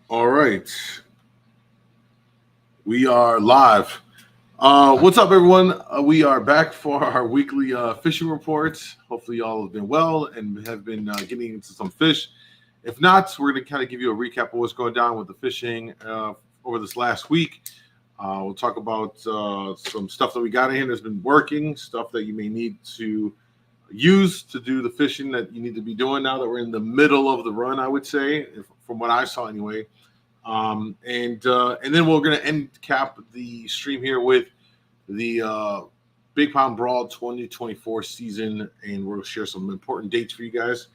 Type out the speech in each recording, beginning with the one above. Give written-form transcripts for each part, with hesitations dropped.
All right, we are live. What's up, everyone? We are back for our weekly fishing reports. Hopefully, y'all have been well and have been getting into some fish. If not, we're going to kind of give you a recap of what's going down with the fishing over this last week. We'll talk about some stuff that we got in here that's been working, stuff that you may need to use to do the fishing that you need to be doing now that we're in the middle of the run, I would say, from what I saw anyway. And then we're going to end cap the stream here with the Big Pound Brawl 2024 season, and we'll share some important dates for you guys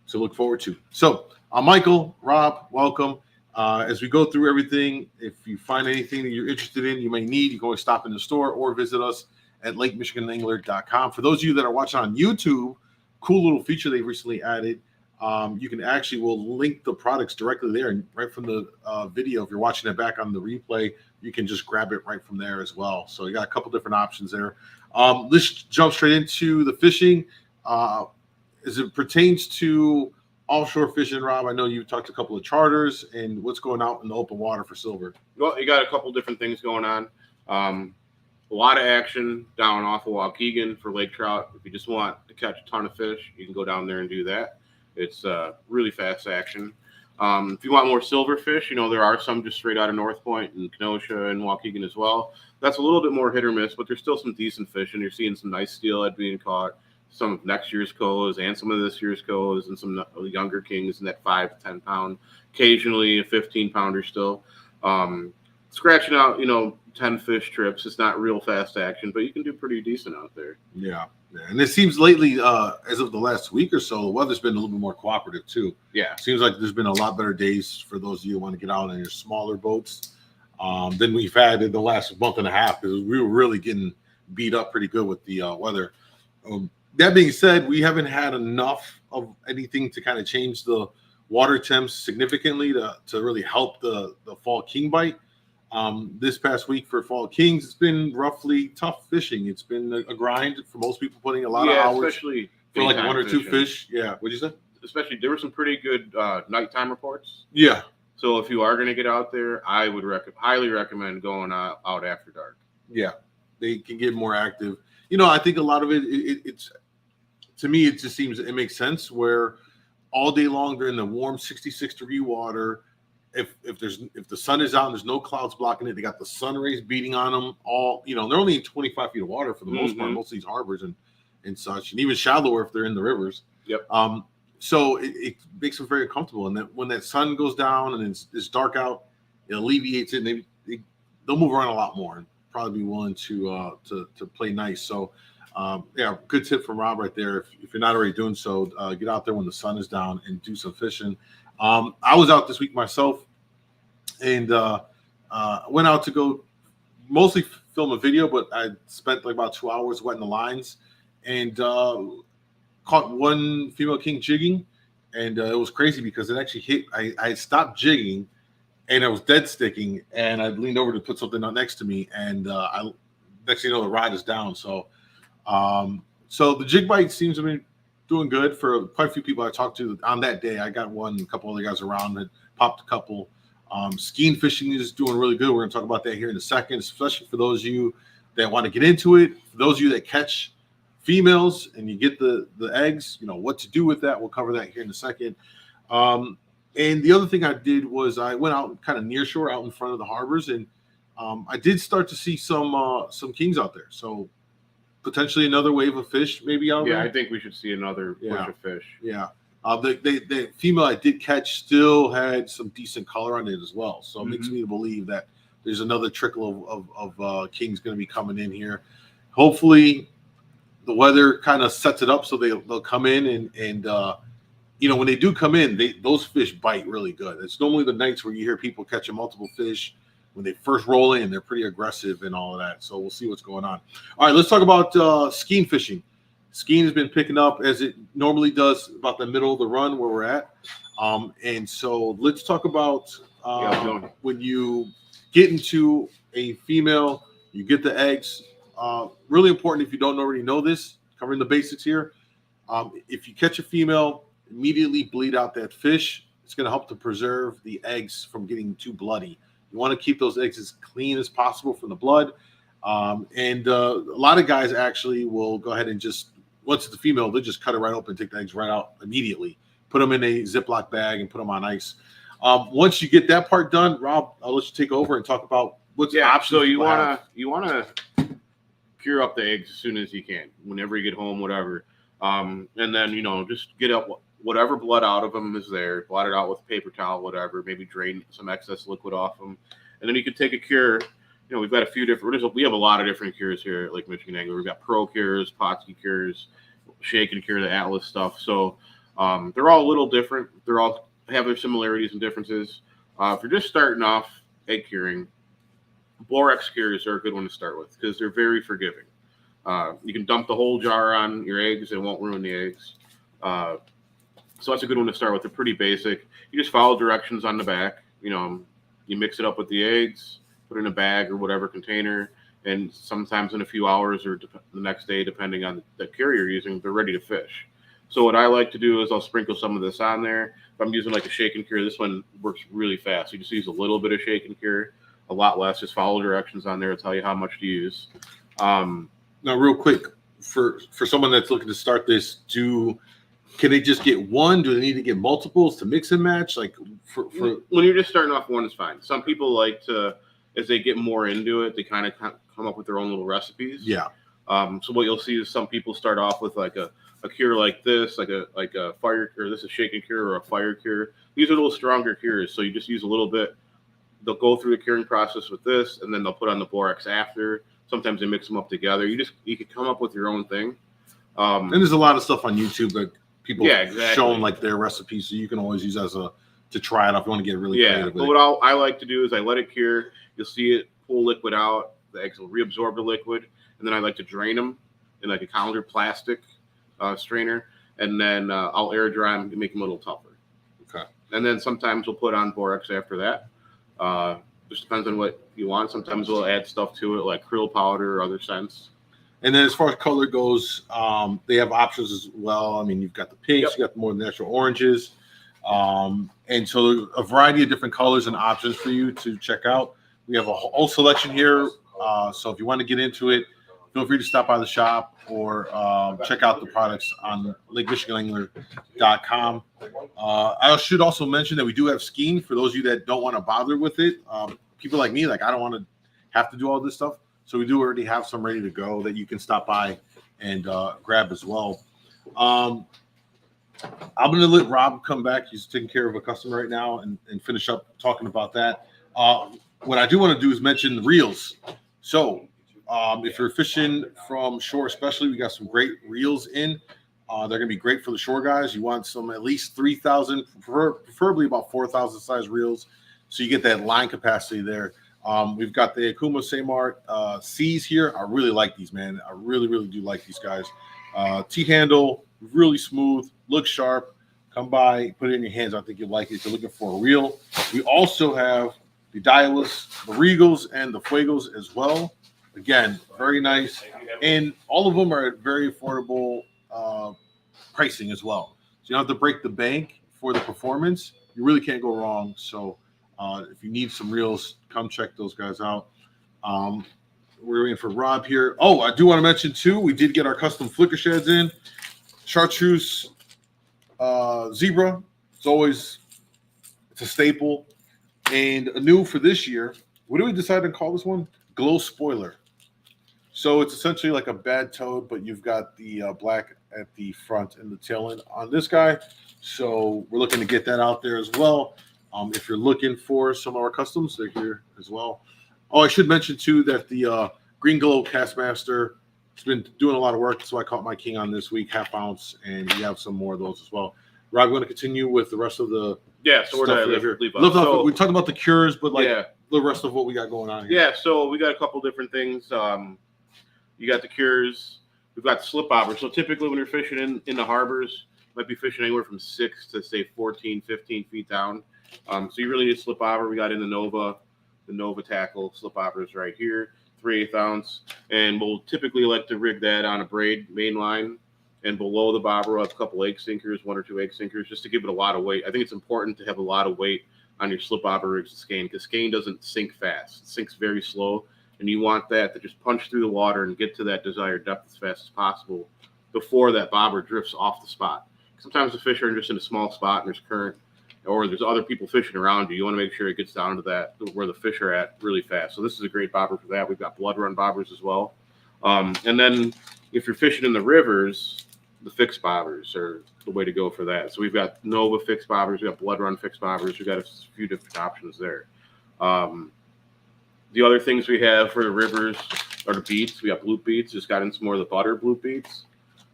to look forward to. So, Michael, Rob, welcome. As we go through everything, if you find anything that you're interested in, you may need, you can always stop in the store or visit us at lakemichiganangler.com. For those of you that are watching on YouTube, cool little feature they've recently added. You can actually, we'll link the products directly there, and right from the video. If you're watching it back on the replay, you can just grab it right from there as well. So you got a couple different options there. Let's jump straight into the fishing. As it pertains to offshore fishing, Rob, I know you've talked to a couple of charters and what's going out in the open water for silver. Well, you got a couple different things going on. A lot of action down off of Waukegan for lake trout. If you just want to catch a ton of fish, you can go down there and do that. It's really fast action. If you want more silverfish, there are some just straight out of North Point and Kenosha and Waukegan as well. That's a little bit more hit or miss, but there's still some decent fish, and you're seeing some nice steelhead being caught, some of next year's coes and some of this year's coes, and some younger kings in that 5 to 10 pound, occasionally a 15 pounder still. Scratching out, 10 fish trips. It's not real fast action, but you can do pretty decent out there. Yeah. And it seems lately, as of the last week or so, the weather's been a little bit more cooperative too. Yeah. It seems like there's been a lot better days for those of you who want to get out in your smaller boats than we've had in the last month and a half, because we were really getting beat up pretty good with the weather. That being said, we haven't had enough of anything to kind of change the water temps significantly to really help the fall king bite. This past week for fall kings, it's been roughly tough fishing. It's been a grind for most people, putting a lot of hours, especially for like one or two fish. Yeah, what'd you say? Especially, there were some pretty good nighttime reports. Yeah. So if you are going to get out there, I would highly recommend going out after dark. Yeah, they can get more active. I think a lot of it's to me, it just seems it makes sense where all day long they're in the warm 66-degree water. If the sun is out and there's no clouds blocking it, they got the sun rays beating on them. They're only in 25 feet of water for the most part, most of these harbors and such, and even shallower if they're in the rivers. Yep. So it makes them very comfortable, and that when that sun goes down and it's dark out, it alleviates it, and they'll move around a lot more and probably be willing to play nice. So good tip from Rob right there. If you're not already doing so, get out there when the sun is down and do some fishing. I was out this week myself, and went out to go mostly film a video, but I spent like about 2 hours wetting the lines, and caught one female king jigging, and it was crazy because it actually hit. I stopped jigging, and I was dead sticking, and I leaned over to put something out next to me, and next thing you know, the rod is down. So the jig bite seems to be doing good for quite a few people I talked to on that day. I got one, a couple other guys around that popped a couple. Skein fishing is doing really good. We're going to talk about that here in a second, especially for those of you that want to get into it. For those of you that catch females and you get the eggs, what to do with that. We'll cover that here in a second. And the other thing I did was I went out kind of near shore, out in front of the harbors, and I did start to see some kings out there. So potentially another wave of fish maybe out there. Yeah, I think we should see another push of fish. Yeah. The female I did catch still had some decent color on it as well. So it makes me believe that there's another trickle of kings going to be coming in here. Hopefully the weather kind of sets it up so they'll come in and when they do come in, those fish bite really good. It's normally the nights where you hear people catching multiple fish. When they first roll in, they're pretty aggressive and all of that. So we'll see what's going on. All right, let's talk about Skein fishing. Skein has been picking up as it normally does about the middle of the run where we're at. And so let's talk about when you get into a female, you get the eggs. Really important if you don't already know this, covering the basics here. If you catch a female, immediately bleed out that fish. It's going to help to preserve the eggs from getting too bloody. You want to keep those eggs as clean as possible from the blood. And a lot of guys actually will go ahead and just, once it's a female, they'll just cut it right open, take the eggs right out immediately, put them in a Ziploc bag and put them on ice. Once you get that part done, Rob, I'll let you take over and talk about what's options. So you wanna cure up the eggs as soon as you can, whenever you get home, whatever. And then just get up whatever blood out of them is there, blot it out with a paper towel, whatever. Maybe drain some excess liquid off them, and then you can take a cure. We've got a few different. We have a lot of different cures here at Lake Michigan Angler. We've got pro cures, Potsky cures, shake and cure, the Atlas stuff. So they're all a little different. They're all have their similarities and differences. If you're just starting off egg curing, Borax cures are a good one to start with because they're very forgiving. You can dump the whole jar on your eggs and it won't ruin the eggs. So that's a good one to start with. They're pretty basic. You just follow directions on the back. You mix it up with the eggs, put it in a bag or whatever container, and sometimes in a few hours or the next day, depending on the cure you're using, they're ready to fish. So what I like to do is I'll sprinkle some of this on there. If I'm using like a shake and cure, this one works really fast. You just use a little bit of shake and cure, a lot less. Just follow directions on there. It'll tell you how much to use. Now, real quick, for someone that's looking to start this, can they just get one? Do they need to get multiples to mix and match? Like for when you're just starting off, one is fine. Some people like to, as they get more into it, they kind of come up with their own little recipes. Yeah. So what you'll see is some people start off with like a cure like this, like a fire cure. This is shake and cure or a fire cure. These are a little stronger cures, so you just use a little bit. They'll go through the curing process with this, and then they'll put on the borax after. Sometimes they mix them up together. You can come up with your own thing. And there's a lot of stuff on YouTube that people exactly. showing like their recipes, so you can always use to try it if you want to get really creative. But what I like to do is I let it cure. You'll see it pull liquid out. The eggs will reabsorb the liquid, and then I like to drain them in like a colander plastic strainer, and then I'll air dry them to make them a little tougher. Okay. And then sometimes we'll put on borax after that. Just depends on what you want. Sometimes we'll add stuff to it like krill powder or other scents. And then as far as color goes, they have options as well. I mean, you've got the pinks, you got the more natural oranges. And so a variety of different colors and options for you to check out. We have a whole selection here. So if you want to get into it, feel free to stop by the shop or check out the products on LakeMichiganAngler.com. I should also mention that we do have Skein for those of you that don't want to bother with it. People like me, like I don't want to have to do all this stuff. So we do already have some ready to go that you can stop by and grab as well. I'm going to let Rob come back. He's taking care of a customer right now and finish up talking about that. What I do want to do is mention the reels. So if you're fishing from shore, especially, we got some great reels in. They're going to be great for the shore guys. You want some at least 3,000, preferably about 4,000 size reels. So you get that line capacity there. We've got the Akuma Samart C's here. I really like these, man. I really, really do like these guys. T-handle, really smooth, looks sharp. Come by, put it in your hands. I think you'll like it if you're looking for a reel. We also have the Daiwas, the Regals, and the Fuegos as well. Again, very nice. And all of them are at very affordable pricing as well. So you don't have to break the bank for the performance. You really can't go wrong. So if you need some reels, come check those guys out. We're waiting for Rob here. Oh, I do want to mention, too, we did get our custom flicker sheds in. Chartreuse Zebra. It's a staple. And new for this year, what do we decide to call this one? Glow Spoiler. So it's essentially like a bad toad, but you've got the black at the front and the tail end on this guy. So we're looking to get that out there as well. If you're looking for some of our customs, they're here as well. Oh, I should mention, too, that the Green Glow Castmaster has been doing a lot of work. So I caught my king on this week, half ounce, and we have some more of those as well. Rob, we're going to continue with the rest of the so we're going to leave we talked about the cures, but the rest of what we got going on here. Yeah, so we got a couple different things. You got the cures. We've got the slip bobber. So typically when you're fishing in the harbors, you might be fishing anywhere from 6 to, say, 14, 15 feet down. So you really need a slip bobber. We got in the Nova tackle. Slip bobbers right here, 3/8 ounce. And we'll typically like to rig that on a braid main line and below the bobber, we'll have a couple egg sinkers, 1 or 2 egg sinkers, just to give it a lot of weight. I think it's important to have a lot of weight on your slip bobber rigs and skein, because skein doesn't sink fast. It sinks very slow, and you want that to just punch through the water and get to that desired depth as fast as possible before that bobber drifts off the spot. Sometimes the fish are just in a small spot and there's current, or there's other people fishing around you. You want to make sure it gets down to that where the fish are at really fast. So this is a great bobber for that. We've got blood run bobbers as well. And then if you're fishing in the rivers, the fixed bobbers are the way to go for that. So we've got Nova fixed bobbers, we've got blood run fixed bobbers, we've got a few different options there. The other things we have for the rivers are the beats. We got bloop beats. Just got in some more of the butter bloop beats.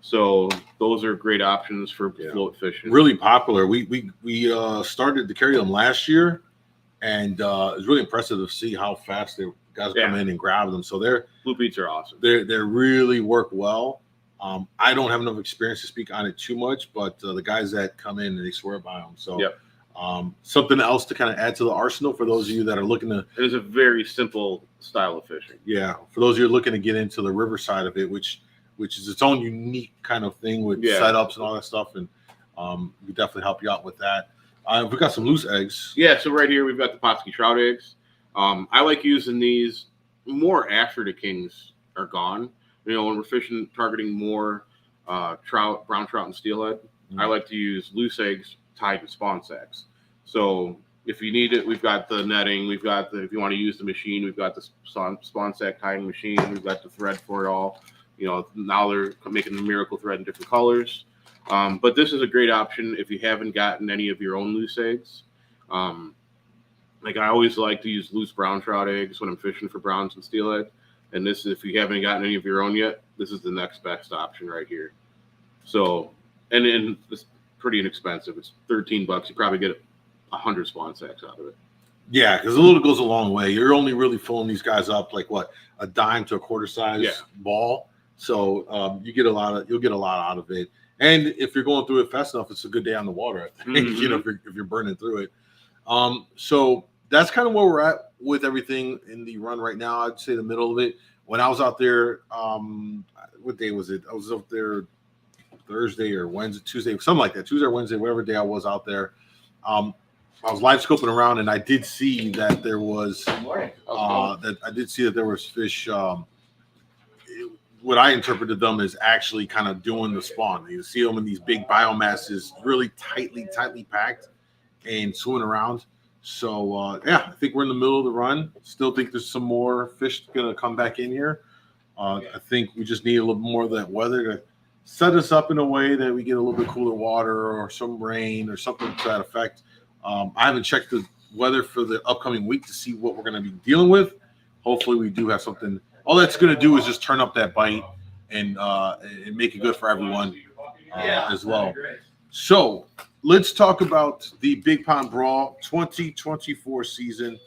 So those are great options for float fishing. Really popular. We started to carry them last year, and it was really impressive to see how fast the guys come in and grab them. So bloop beats are awesome. They really work well. I don't have enough experience to speak on it too much, but the guys that come in, they swear by them. So something else to kind of add to the arsenal for those of you that are looking to. It is a very simple style of fishing. Yeah, for those of you looking to get into the river side of it, which is its own unique kind of thing with setups and all that stuff, and we definitely help you out with that. We got some loose eggs. Yeah, so right here we've got the Potski trout eggs. I like using these more after the kings are gone. You know, when we're fishing, targeting more trout, brown trout, and steelhead, I like to use loose eggs tied with spawn sacks. So if you need it, we've got the netting. We've got if you want to use the machine, we've got the spawn sack tying machine. We've got the thread for it all. You know, now they're making the miracle thread in different colors. But this is a great option if you haven't gotten any of your own loose eggs. Like I always like to use loose brown trout eggs when I'm fishing for browns and steelhead. And this, if you haven't gotten any of your own yet, this is the next best option right here. So, and it's pretty inexpensive. It's $13. You probably get 100 spawn sacks out of it. Yeah, because a little goes a long way. You're only really filling these guys up like what, a dime to a quarter size ball. So you'll get a lot out of it. And if you're going through it fast enough, it's a good day on the water. I think you know if you're burning through it. So that's kind of where we're at with everything in the run right now. I'd say the middle of it. When I was out there, what day was it? I was out there Thursday or Wednesday, Tuesday, something like that. Tuesday or Wednesday, whatever day I was out there. I was live scoping around, and I did see that there was fish. What I interpreted them as actually kind of doing the spawn. You see them in these big biomasses, really tightly packed and swimming around. So, I think we're in the middle of the run. Still think there's some more fish going to come back in here. I think we just need a little more of that weather to set us up in a way that we get a little bit cooler water or some rain or something to that effect. I haven't checked the weather for the upcoming week to see what we're going to be dealing with. Hopefully we do have something. All that's going to do is just turn up that bite and make it good for everyone as well. So let's talk about the Big Pond Brawl 2024 season.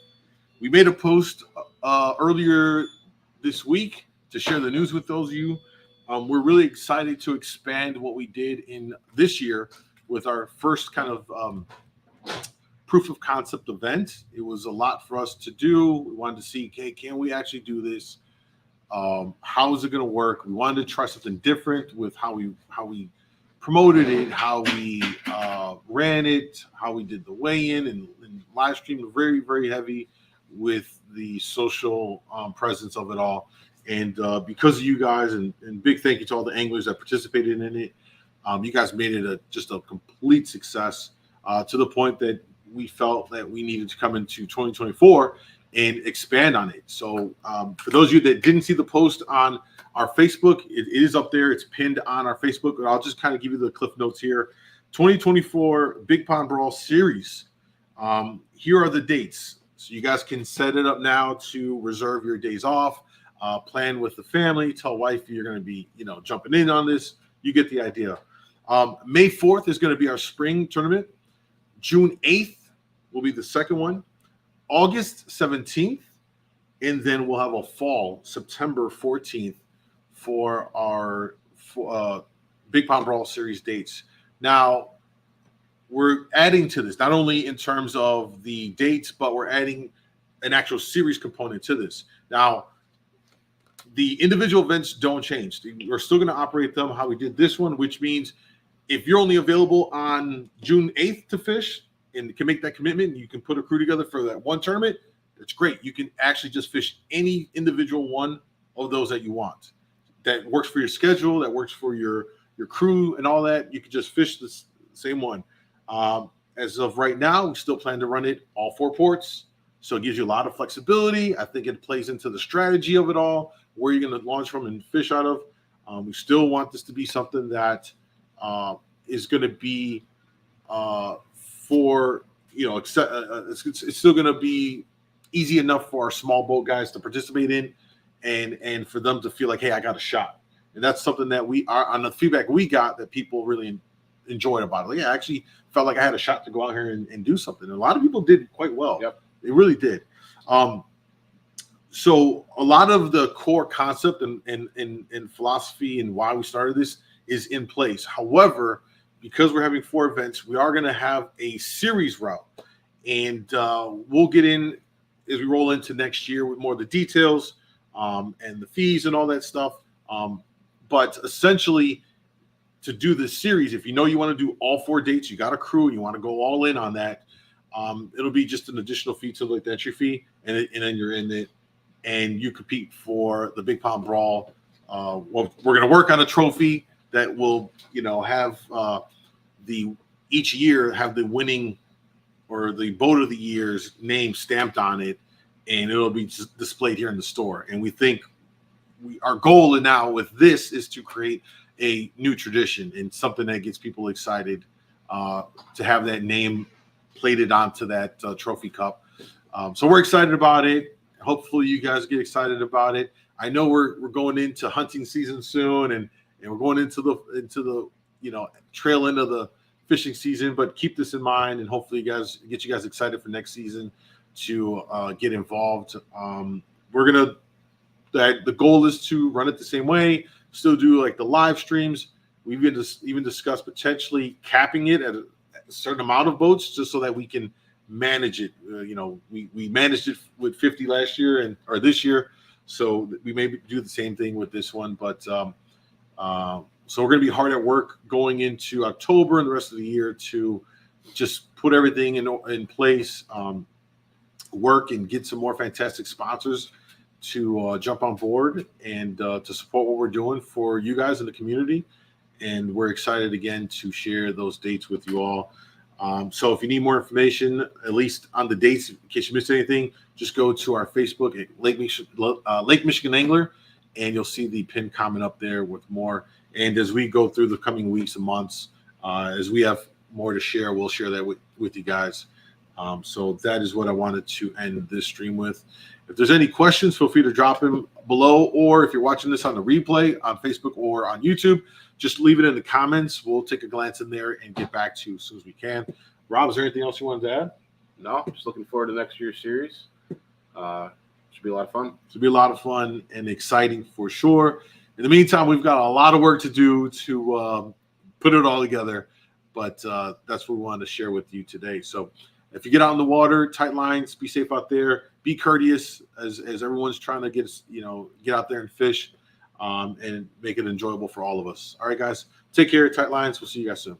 We made a post earlier this week to share the news with those of you. We're really excited to expand what we did in this year with our first kind of proof of concept event. It was a lot for us to do. We wanted to see, okay, can we actually do this? How is it going to work? We wanted to try something different with how we promoted it, how we ran it, how we did the weigh-in and live stream. Very, very heavy with the social presence of it all. And because of you guys, and big thank you to all the anglers that participated in it, you guys made it just a complete success to the point that we felt that we needed to come into 2024 and expand on it. So for those of you that didn't see the post on our Facebook, it is up there. It's pinned on our Facebook. But I'll just kind of give you the cliff notes here. 2024 Big Pond Brawl Series. Here are the dates. So you guys can set it up now to reserve your days off. Plan with the family. Tell wifey you're going to be, jumping in on this. You get the idea. May 4th is going to be our spring tournament. June 8th will be the second one. August 17th, and then we'll have a fall, September 14th, for our Big Pond Brawl Series dates. Now, we're adding to this, not only in terms of the dates, but we're adding an actual series component to this. Now, the individual events don't change. We're still going to operate them how we did this one, which means if you're only available on June 8th to fish and can make that commitment, you can put a crew together for that one tournament. That's great. You can actually just fish any individual one of those that you want. That works for your schedule, that works for your crew and all that. You can just fish the same one. As of right now, we still plan to run it all 4 ports. So it gives you a lot of flexibility. I think it plays into the strategy of it all, where you're going to launch from and fish out of. We still want this to be something that is going to be for, it's still going to be easy enough for our small boat guys to participate in and for them to feel like, hey, I got a shot. And that's something that we are on the feedback we got that people really enjoyed about it. Like, yeah, I actually felt like I had a shot to go out here and do something. And a lot of people did quite well. Yep. They really did. So a lot of the core concept and philosophy and why we started this is in place. However, because we're having 4 events, we are going to have a series route. And we'll get in as we roll into next year with more of the details and the fees and all that stuff. But essentially, to do this series, if you know you want to do all 4 dates, you got a crew, and you want to go all in on that, it'll be just an additional fee to like the entry fee, and then you're in it, and you compete for the Big Pond Brawl. We're going to work on a trophy that will, have each year have the winning or the boat of the year's name stamped on it, and it'll be displayed here in the store. And we think our goal now with this is to create a new tradition and something that gets people excited to have that name plated onto that trophy cup. So we're excited about it. Hopefully you guys get excited about it. I know we're going into hunting season soon, and we're going into the trail end of the fishing season, but keep this in mind, and hopefully get you guys excited for next season to get involved. The goal is to run it the same way, still do like the live streams. We've even discussed potentially capping it at a certain amount of boats, just so that we can manage it. We managed it with 50 last year or this year, so we may do the same thing with this one. But so we're going to be hard at work going into October and the rest of the year to just put everything in place, work and get some more fantastic sponsors to jump on board and to support what we're doing for you guys in the community. And we're excited again to share those dates with you all. So if you need more information, at least on the dates, in case you missed anything, just go to our Facebook at Lake Michigan Angler, and you'll see the pinned comment up there with more. And as we go through the coming weeks and months, as we have more to share, we'll share that with you guys. So that is what I wanted to end this stream with. If there's any questions, feel free to drop them below, or if you're watching this on the replay on Facebook or on YouTube, just leave it in the comments. We'll take a glance in there and get back to you as soon as we can. Rob, is there anything else you wanted to add? No, just looking forward to next year's series. Should be a lot of fun. Should be a lot of fun and exciting for sure. In the meantime, we've got a lot of work to do to put it all together, but that's what we wanted to share with you today. So if you get out in the water, tight lines, be safe out there, be courteous as everyone's trying to get out there and fish and make it enjoyable for all of us. All right, guys, take care, tight lines. We'll see you guys soon.